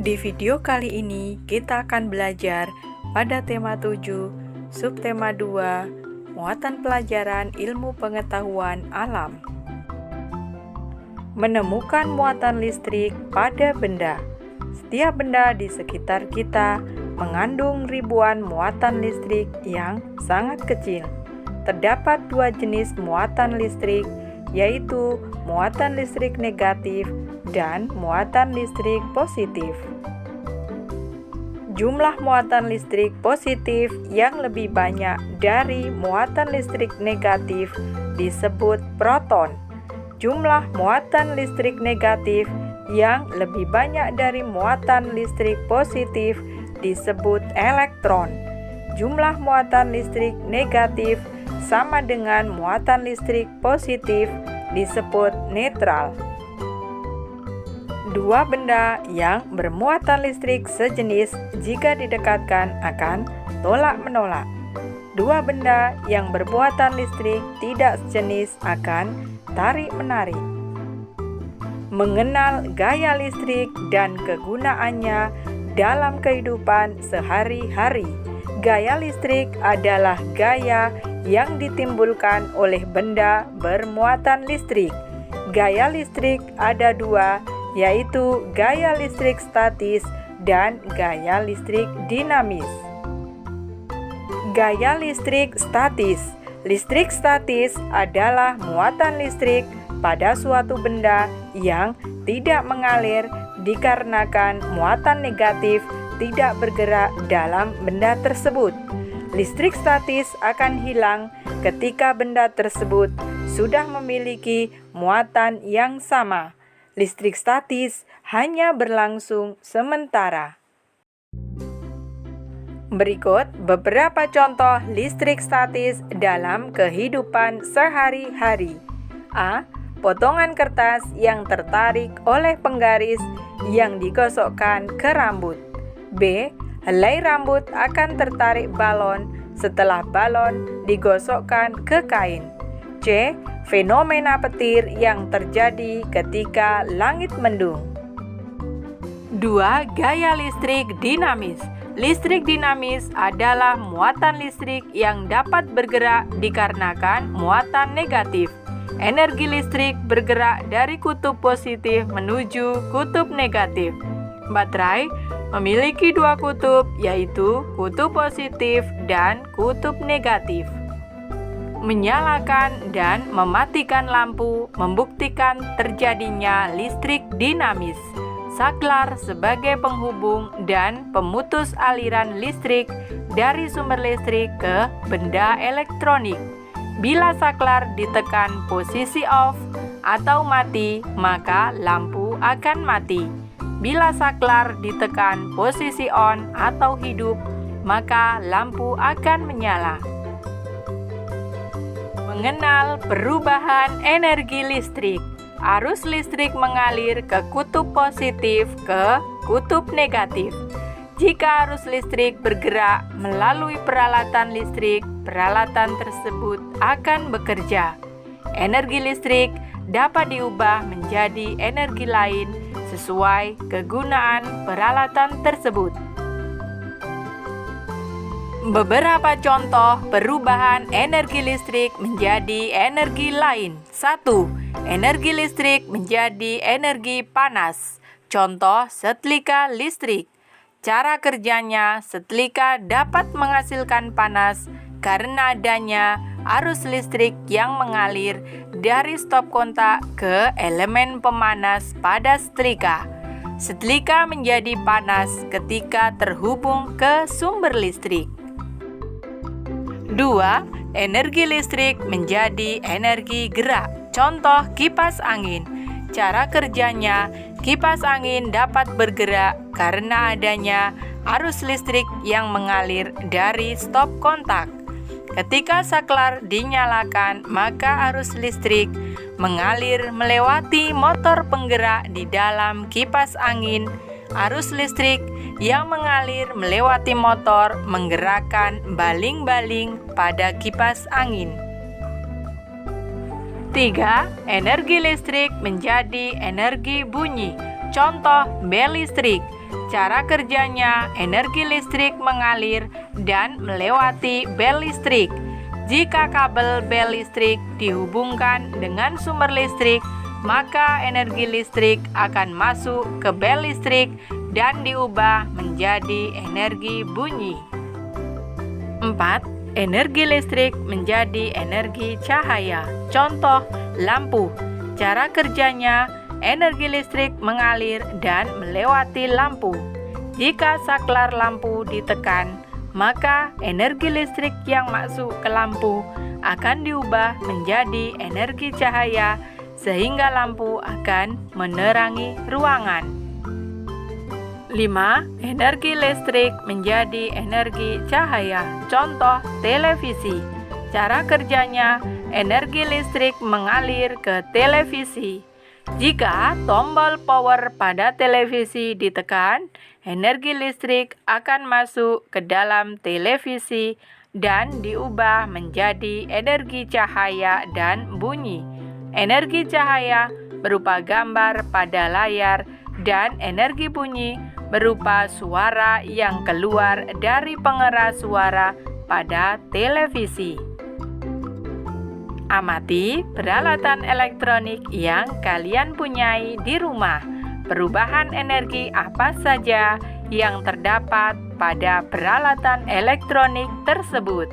Di video kali ini kita akan belajar pada tema 7, subtema 2, muatan pelajaran ilmu pengetahuan alam. Menemukan muatan listrik pada benda. Setiap benda di sekitar kita mengandung ribuan muatan listrik yang sangat kecil. Terdapat dua jenis muatan listrik, yaitu muatan listrik negatif dan muatan listrik positif. Jumlah muatan listrik positif yang lebih banyak dari muatan listrik negatif disebut proton. Jumlah muatan listrik negatif yang lebih banyak dari muatan listrik positif disebut elektron. Jumlah muatan listrik negatif sama dengan muatan listrik positif disebut netral. Dua benda yang bermuatan listrik sejenis jika didekatkan akan tolak-menolak. Dua benda yang bermuatan listrik tidak sejenis akan tarik-menarik. Mengenal gaya listrik dan kegunaannya dalam kehidupan sehari-hari. Gaya listrik adalah gaya yang ditimbulkan oleh benda bermuatan listrik. Gaya listrik ada dua, yaitu gaya listrik statis dan gaya listrik dinamis. Gaya listrik statis. Listrik statis adalah muatan listrik pada suatu benda yang tidak mengalir dikarenakan muatan negatif tidak bergerak dalam benda tersebut. Listrik statis akan hilang ketika benda tersebut sudah memiliki muatan yang sama. Listrik statis hanya berlangsung sementara. Berikut beberapa contoh listrik statis dalam kehidupan sehari-hari. A. Potongan kertas yang tertarik oleh penggaris yang digosokkan ke rambut. B. Helai rambut akan tertarik balon setelah balon digosokkan ke kain. C. Fenomena petir yang terjadi ketika langit mendung. 2. Gaya listrik dinamis. Listrik dinamis adalah muatan listrik yang dapat bergerak dikarenakan muatan negatif. Energi listrik bergerak dari kutub positif menuju kutub negatif. Baterai memiliki dua kutub, yaitu kutub positif dan kutub negatif. Menyalakan dan mematikan lampu membuktikan terjadinya listrik dinamis. Saklar sebagai penghubung dan pemutus aliran listrik dari sumber listrik ke benda elektronik. Bila saklar ditekan posisi off atau mati, maka lampu akan mati. Bila saklar ditekan posisi on atau hidup, maka lampu akan menyala. Mengenal perubahan energi listrik. Arus listrik mengalir ke kutub positif ke kutub negatif. Jika arus listrik bergerak melalui peralatan listrik, peralatan tersebut akan bekerja. Energi listrik dapat diubah menjadi energi lain sesuai kegunaan peralatan tersebut. Beberapa contoh perubahan energi listrik menjadi energi lain. 1. Energi listrik menjadi energi panas. Contoh setrika listrik. Cara kerjanya, setrika dapat menghasilkan panas karena adanya arus listrik yang mengalir dari stop kontak ke elemen pemanas pada setrika. Setrika menjadi panas ketika terhubung ke sumber listrik. 2. Energi listrik menjadi energi gerak. Contoh kipas angin. Cara kerjanya, kipas angin dapat bergerak karena adanya arus listrik yang mengalir dari stop kontak. Ketika saklar dinyalakan, maka arus listrik mengalir melewati motor penggerak di dalam kipas angin. Arus listrik yang mengalir melewati motor menggerakkan baling-baling pada kipas angin. 3. Energi listrik menjadi energi bunyi. Contoh bel listrik. Cara kerjanya, energi listrik mengalir dan melewati bel listrik. Jika kabel bel listrik dihubungkan dengan sumber listrik, maka energi listrik akan masuk ke bel listrik dan diubah menjadi energi bunyi. 4. Energi listrik menjadi energi cahaya. Contoh, lampu. Cara kerjanya, energi listrik mengalir dan melewati lampu. Jika saklar lampu ditekan, maka energi listrik yang masuk ke lampu akan diubah menjadi energi cahaya sehingga lampu akan menerangi ruangan. 5. Energi listrik menjadi energi cahaya. Contoh, televisi. Cara kerjanya, energi listrik mengalir ke televisi. Jika tombol power pada televisi ditekan, energi listrik akan masuk ke dalam televisi dan diubah menjadi energi cahaya dan bunyi. Energi cahaya berupa gambar pada layar dan energi bunyi berupa suara yang keluar dari pengeras suara pada televisi. Amati peralatan elektronik yang kalian punyai di rumah. Perubahan energi apa saja yang terdapat pada peralatan elektronik tersebut?